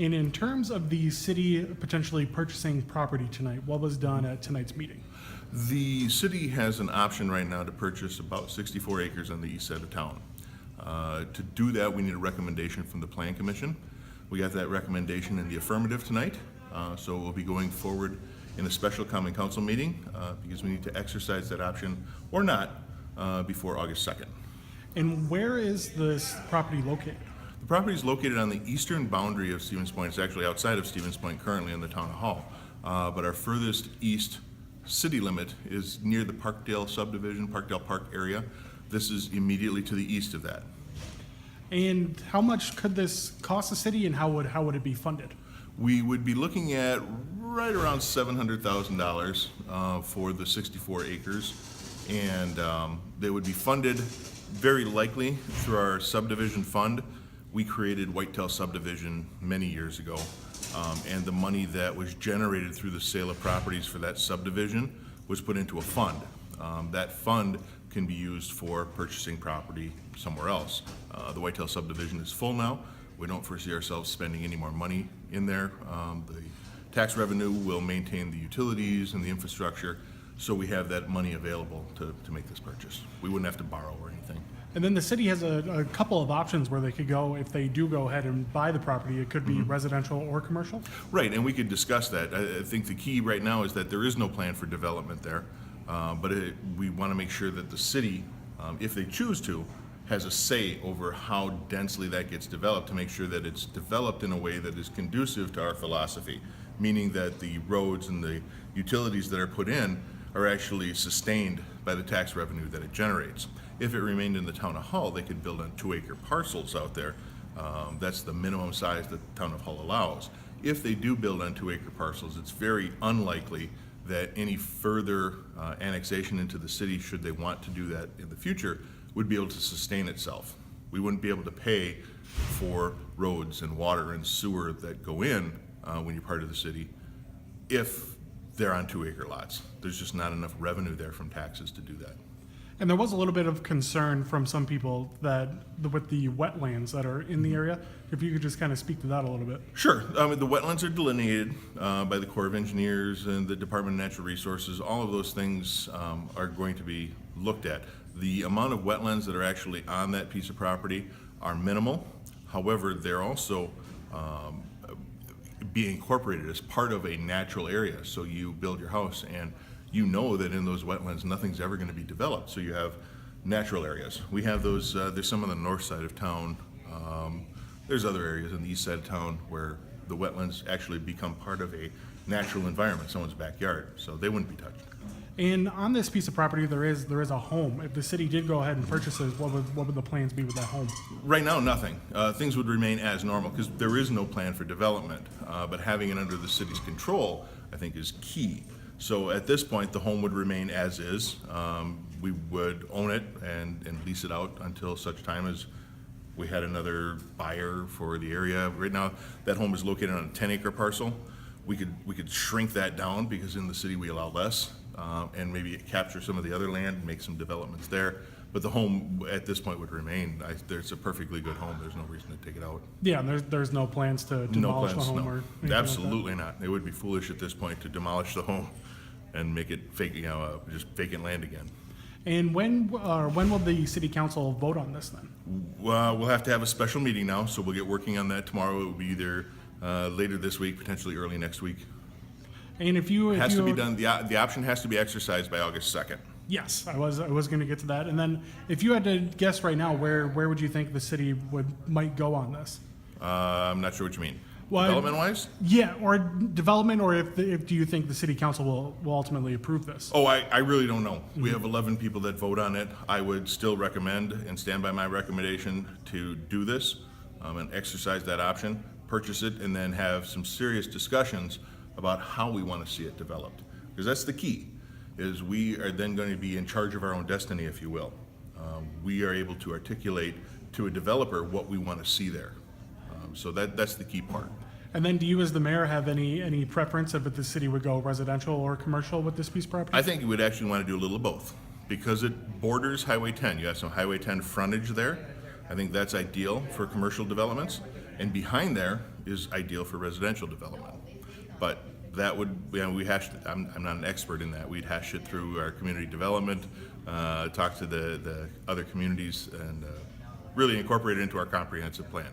And in terms of the city potentially purchasing property tonight, what was done at tonight's meeting? The city has an option right now to purchase about 64 acres on the east side of town. To do that, we need a recommendation from the Plan Commission. We got that recommendation in the affirmative tonight, so we'll be going forward in a special common council meeting because we need to exercise that option or not before August 2nd. And where is this property located? The property is located on the eastern boundary of Stevens Point. It's actually outside of Stevens Point currently in the town hall, but our furthest east city limit is near the Parkdale subdivision, Parkdale Park area. This is immediately to the east of that. And how much could this cost the city, and how would it be funded? We would be looking at right around $700,000 for the 64 acres, and they would be funded very likely through our subdivision fund. We created Whitetail Subdivision many years ago, and the money that was generated through the sale of properties for that subdivision was put into a fund. That fund can be used for purchasing property somewhere else. The Whitetail Subdivision is full now. We don't foresee ourselves spending any more money in there. The tax revenue will maintain the utilities and the infrastructure, so we have that money available to make this purchase. We wouldn't have to borrow or anything. And then the city has a couple of options where they could go if they do go ahead and buy the property. It could be residential or commercial. Right, and we could discuss that. I think the key right now is that there is no plan for development there, but we want to make sure that the city, if they choose to, has a say over how densely that gets developed to make sure that it's developed in a way that is conducive to our philosophy, meaning that the roads and the utilities that are put in are actually sustained by the tax revenue that it generates. If it remained in the town of Hull, they could build on 2-acre parcels out there. That's the minimum size that the town of Hull allows. If they do build on 2-acre parcels, it's very unlikely that any further annexation into the city, should they want to do that in the future, would be able to sustain itself. We wouldn't be able to pay for roads and water and sewer that go in when you're part of the city if they're on 2-acre lots. There's just not enough revenue there from taxes to do that. And there was a little bit of concern from some people that with the wetlands that are in the area, if you could just kind of speak to that a little bit. Sure. The wetlands are delineated by the Corps of Engineers and the Department of Natural Resources. All of those things are going to be looked at. The amount of wetlands that are actually on that piece of property are minimal. However, they're also being incorporated as part of a natural area. So you build your house and you know that in those wetlands nothing's ever going to be developed. So you have natural areas. We have those, there's some on the north side of town. There's other areas on the east side of town where the wetlands actually become part of a natural environment, someone's backyard, so they wouldn't be touched. And on this piece of property, there is a home. If the city did go ahead and purchase it, what would the plans be with that home? Right now, nothing. Things would remain as normal because there is no plan for development, but having it under the city's control, I think, is key. So at this point, the home would remain as is. We would own it and lease it out until such time as we had another buyer for the area. Right now, that home is located on a 10-acre parcel. We could shrink that down because in the city we allow less, and maybe capture some of the other land and make some developments there. But the home at this point would remain. It's a perfectly good home. There's no reason to take it out. Yeah, and there's no plans to demolish the home or anything absolutely not. It would be foolish at this point to demolish the home and make it fake, just vacant land again. And when will the city council vote on this then? Well, we'll have to have a special meeting now, so we'll get working on that tomorrow. It will be either later this week, potentially early next week. And if you has to be done. The option has to be exercised by August 2nd. Yes, I was going to get to that. And then, if you had to guess right now, where would you think the city might go on this? I'm not sure what you mean. Well, development-wise? Yeah, or development, or if do you think the city council will ultimately approve this? Oh, I really don't know. We have 11 people that vote on it. I would still recommend and stand by my recommendation to do this and exercise that option, purchase it, and then have some serious discussions about how we want to see it developed. Because that's the key, is we are then going to be in charge of our own destiny, if you will. We are able to articulate to a developer what we want to see there. So that's the key part. And then do you as the mayor have any preference if the city would go residential or commercial with this piece of property? I think you would actually want to do a little of both. Because it borders Highway 10. You have some Highway 10 frontage there. I think that's ideal for commercial developments. And behind there is ideal for residential development. But that would, we hashed, I'm not an expert in that. We'd hash it through our community development, talk to the other communities, and really incorporate it into our comprehensive plan.